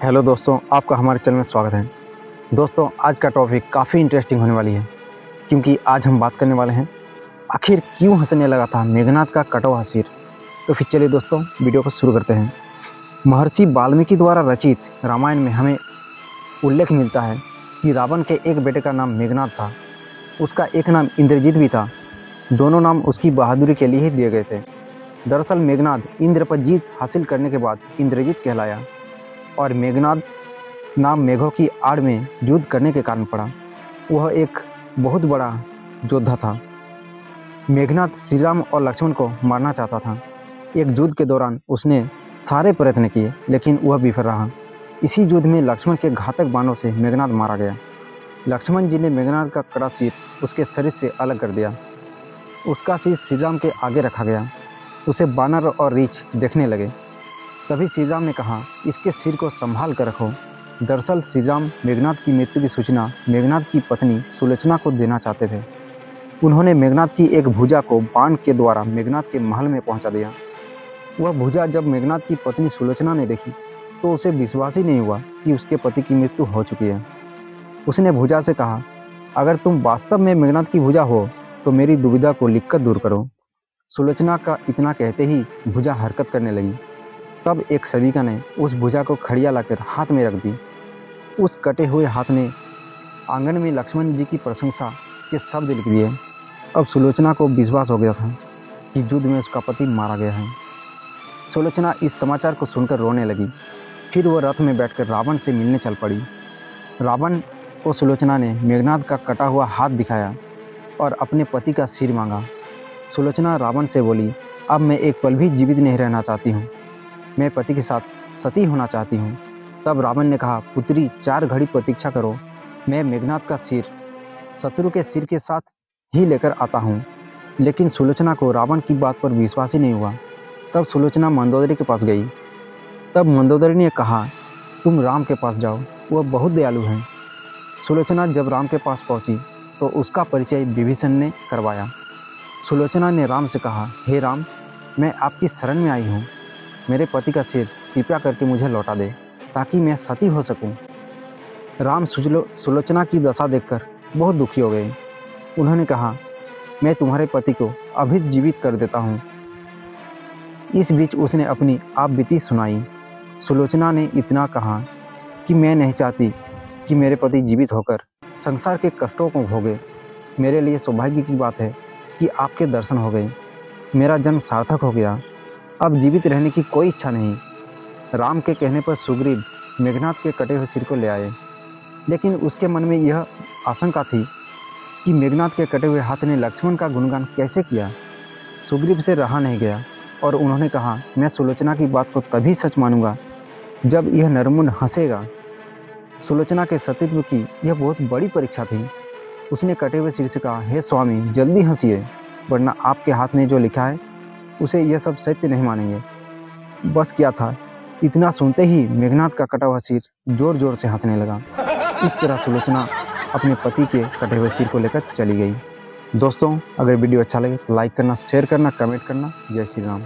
Hello दोस्तों, आपका हमारे चैनल में स्वागत है। दोस्तों, आज का टॉपिक काफ़ी इंटरेस्टिंग होने वाली है, क्योंकि आज हम बात करने वाले हैं आखिर क्यों हंसने लगा था मेघनाद का कटा हुआ सिर। तो फिर चलिए दोस्तों, वीडियो को शुरू करते हैं। महर्षि वाल्मीकि द्वारा रचित रामायण में हमें उल्लेख मिलता है कि रावण के एक बेटे का नाम मेघनाद था। उसका एक नाम इंद्रजीत भी था। दोनों नाम उसकी बहादुरी के लिए ही दिए गए थे। दरअसल मेघनाद इंद्र पर जीत हासिल करने के बाद इंद्रजीत कहलाया और मेघनाद नाम मेघों की आड़ में युद्ध करने के कारण पड़ा। वह एक बहुत बड़ा योद्धा था। मेघनाद श्री राम और लक्ष्मण को मारना चाहता था। एक युद्ध के दौरान उसने सारे प्रयत्न किए, लेकिन वह विफल रहा। इसी युद्ध में लक्ष्मण के घातक बाणों से मेघनाद मारा गया। लक्ष्मण जी ने मेघनाद का कड़ा सिर उसके शरीर से अलग कर दिया। उसका सिर श्री राम के आगे रखा गया। उसे बानर और रीछ देखने लगे। तभी श्री राम ने कहा, इसके सिर को संभाल कर रखो। दरअसल श्री राम मेघनाद की मृत्यु की सूचना मेघनाद की पत्नी सुलोचना को देना चाहते थे। उन्होंने मेघनाद की एक भुजा को बाण के द्वारा मेघनाद के महल में पहुंचा दिया। वह भुजा जब मेघनाद की पत्नी सुलोचना ने देखी तो उसे विश्वास ही नहीं हुआ कि उसके पति की मृत्यु हो चुकी है। उसने भुजा से कहा, अगर तुम वास्तव में मेघनाद की भुजा हो तो मेरी दुविधा को लिखकर दूर करो। सुलोचना का इतना कहते ही भुजा हरकत करने लगी। तब एक सेविका ने उस भुजा को खड़िया लाकर हाथ में रख दी। उस कटे हुए हाथ ने आंगन में लक्ष्मण जी की प्रशंसा के शब्द लिख दिए। अब सुलोचना को विश्वास हो गया था कि युद्ध में उसका पति मारा गया है। सुलोचना इस समाचार को सुनकर रोने लगी। फिर वह रथ में बैठकर रावण से मिलने चल पड़ी। रावण को सुलोचना ने मेघनाद का कटा हुआ हाथ दिखाया और अपने पति का सिर मांगा। सुलोचना रावण से बोली, अब मैं एक पल भी जीवित नहीं रहना चाहती हूँ। मैं पति के साथ सती होना चाहती हूँ। तब रावण ने कहा, पुत्री 4 घड़ी प्रतीक्षा करो, मैं मेघनाद का सिर शत्रु के सिर के साथ ही लेकर आता हूँ। लेकिन सुलोचना को रावण की बात पर विश्वास ही नहीं हुआ। तब सुलोचना मंदोदरी के पास गई। तब मंदोदरी ने कहा, तुम राम के पास जाओ, वह बहुत दयालु हैं। सुलोचना जब राम के पास पहुँची तो उसका परिचय विभीषण ने करवाया। सुलोचना ने राम से कहा, हे राम, मैं आपकी शरण में आई हूँ। मेरे पति का सिर कृपया करके मुझे लौटा दे ताकि मैं सती हो सकूं। राम सुलोचना की दशा देखकर बहुत दुखी हो गए। उन्होंने कहा, मैं तुम्हारे पति को अभी जीवित कर देता हूं। इस बीच उसने अपनी आप बीती सुनाई। सुलोचना ने इतना कहा कि मैं नहीं चाहती कि मेरे पति जीवित होकर संसार के कष्टों को भोगे। मेरे लिए सौभाग्य की बात है कि आपके दर्शन हो गए। मेरा जन्म सार्थक हो गया। अब जीवित रहने की कोई इच्छा नहीं। राम के कहने पर सुग्रीव मेघनाद के कटे हुए सिर को ले आए, लेकिन उसके मन में यह आशंका थी कि मेघनाद के कटे हुए हाथ ने लक्ष्मण का गुणगान कैसे किया। सुग्रीव से रहा नहीं गया और उन्होंने कहा, मैं सुलोचना की बात को तभी सच मानूंगा जब यह नरमुंड हंसेगा। सुलोचना के सतीत्व की यह बहुत बड़ी परीक्षा थी। उसने कटे हुए सिर से कहा, हे स्वामी, जल्दी हंसिए, वरना आपके हाथ ने जो लिखा है उसे यह सब सत्य नहीं मानेंगे। बस क्या था, इतना सुनते ही मेघनाद का कटा हुआ सिर जोर जोर से हंसने लगा। इस तरह सुलोचना अपने पति के कटे हुए सिर को लेकर चली गई। दोस्तों, अगर वीडियो अच्छा लगे तो लाइक करना, शेयर करना, कमेंट करना। जय श्री राम।